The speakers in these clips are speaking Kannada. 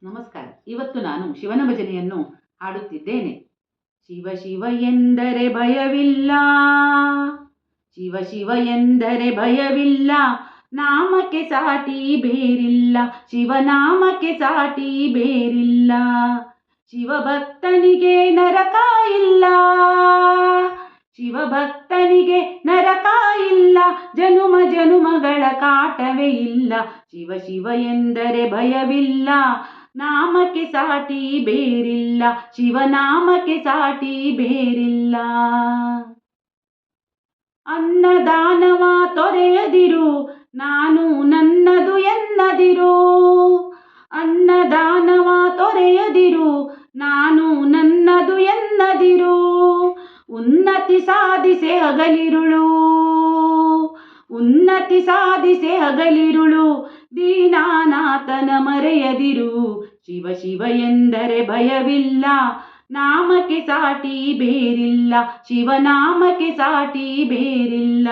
ನಮಸ್ಕಾರ. ಇವತ್ತು ನಾನು ಶಿವನ ಭಜನೆಯನ್ನು ಹಾಡುತ್ತಿದ್ದೇನೆ. ಶಿವ ಶಿವ ಎಂದರೆ ಭಯವಿಲ್ಲ, ಶಿವ ಶಿವ ಎಂದರೆ ಭಯವಿಲ್ಲ, ನಾಮಕ್ಕೆ ಸಾಟಿ ಬೇರಿಲ್ಲ, ಶಿವನಾಮಕ್ಕೆ ಸಾಟಿ ಬೇರಿಲ್ಲ. ಶಿವಭಕ್ತನಿಗೆ ನರಕ ಇಲ್ಲ, ಶಿವಭಕ್ತನಿಗೆ ನರಕ ಇಲ್ಲ, ಜನುಮ ಜನುಮಗಳ ಕಾಟವೇ ಇಲ್ಲ. ಶಿವ ಶಿವ ಎಂದರೆ ಭಯವಿಲ್ಲ, ನಾಮಕ್ಕೆ ಸಾಟಿ ಬೇರಿಲ್ಲ, ಶಿವನಾಮಕ್ಕೆ ಸಾಟಿ ಬೇರಿಲ್ಲ. ಅನ್ನದಾನವ ತೊರೆಯದಿರು, ನಾನು ನನ್ನದು ಎನ್ನದಿರು, ಅನ್ನದಾನವ ತೊರೆಯದಿರು, ನಾನು ನನ್ನದು ಎನ್ನದಿರು. ಉನ್ನತಿ ಸಾಧಿಸೆ ಹಗಲಿರುಳು, ಉನ್ನತಿ ಸಾಧಿಸೆ ಹಗಲಿರುಳು, ದೀನಾನಾಥನ ಮರೆಯದಿರು. ಶಿವ ಶಿವ ಎಂದರೆ ಭಯವಿಲ್ಲ, ನಾಮಕ್ಕೆ ಸಾಟಿ ಬೇರಿಲ್ಲ, ಶಿವನಾಮಕ್ಕೆ ಸಾಟಿ ಬೇರಿಲ್ಲ.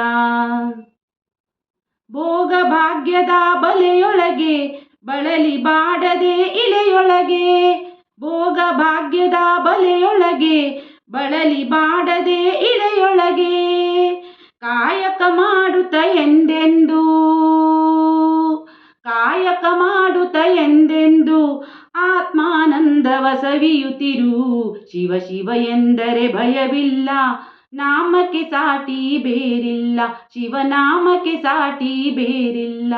ಭೋಗ ಭಾಗ್ಯದ ಬಲೆಯೊಳಗೆ ಬಳಲಿ ಬಾಡದೆ ಇಳೆಯೊಳಗೆ, ಭೋಗ ಭಾಗ್ಯದ ಬಲೆಯೊಳಗೆ ಬಳಲಿ ಬಾಡದೆ ಇಳೆಯೊಳಗೆ, ಕಾಯಕ ಮಾಡುತ್ತ ಎಂದೆಂದು, ಕಾಯಕ ಮಾಡುತ್ತ ಎಂದೆಂದು, ಆತ್ಮಾನಂದವ ಸವಿಯುತ್ತಿರು. ಶಿವ ಶಿವ ಎಂದರೆ ಭಯವಿಲ್ಲ, ನಾಮಕ್ಕೆ ಸಾಟಿ ಬೇರಿಲ್ಲ, ಶಿವನಾಮಕ್ಕೆ ಸಾಟಿ ಬೇರಿಲ್ಲ.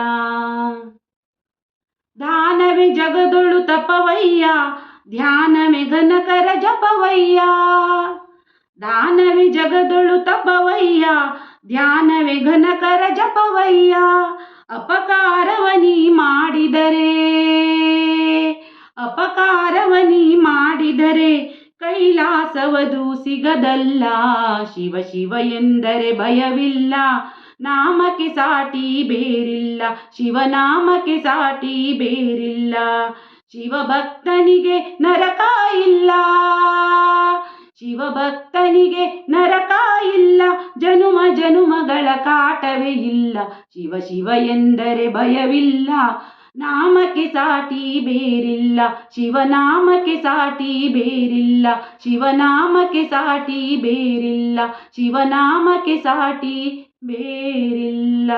ದಾನವೇ ಜಗದೊಳು ತಪವಯ್ಯ, ಧ್ಯಾನವೇ ಘನಕರ ಜಪವಯ್ಯ, ದಾನವೇ ಜಗದೊಳು ತಪವಯ್ಯ, ಧ್ಯಾನವೇ ಘನಕರ ಜಪವಯ್ಯ. ಅಪಕಾರವನಿ ಮಾಡಿದರೆ, ಅಪಕಾರವನಿ ಮಾಡಿದರೆ, ಕೈಲಾಸವದು ಸಿಗದಲ್ಲ. ಶಿವ ಶಿವ ಎಂದರೆ ಭಯವಿಲ್ಲ, ನಾಮಕ್ಕೆ ಸಾಟಿ ಬೇರಿಲ್ಲ, ಶಿವನಾಮಕ್ಕೆ ಸಾಟಿ ಬೇರಿಲ್ಲ. ಶಿವಭಕ್ತನಿಗೆ ನರಕ ಇಲ್ಲ, ಶಿವಭಕ್ತನಿಗೆ ನರಕ ಇಲ್ಲ, ಜನುಮ ಜನುಮಗಳ ಕಾಟವೇ ಇಲ್ಲ. ಶಿವ ಶಿವ ಎಂದರೆ ಭಯವಿಲ್ಲ, ನಾಮಕ್ಕೆ ಸಾಟಿ ಬೇರಿಲ್ಲ, ಶಿವನಾಮಕ್ಕೆ ಸಾಟಿ ಬೇರಿಲ್ಲ, ಶಿವನಾಮಕ್ಕೆ ಸಾಟಿ ಬೇರಿಲ್ಲ, ಶಿವನಾಮಕ್ಕೆ ಸಾಟಿ ಬೇರಿಲ್ಲ.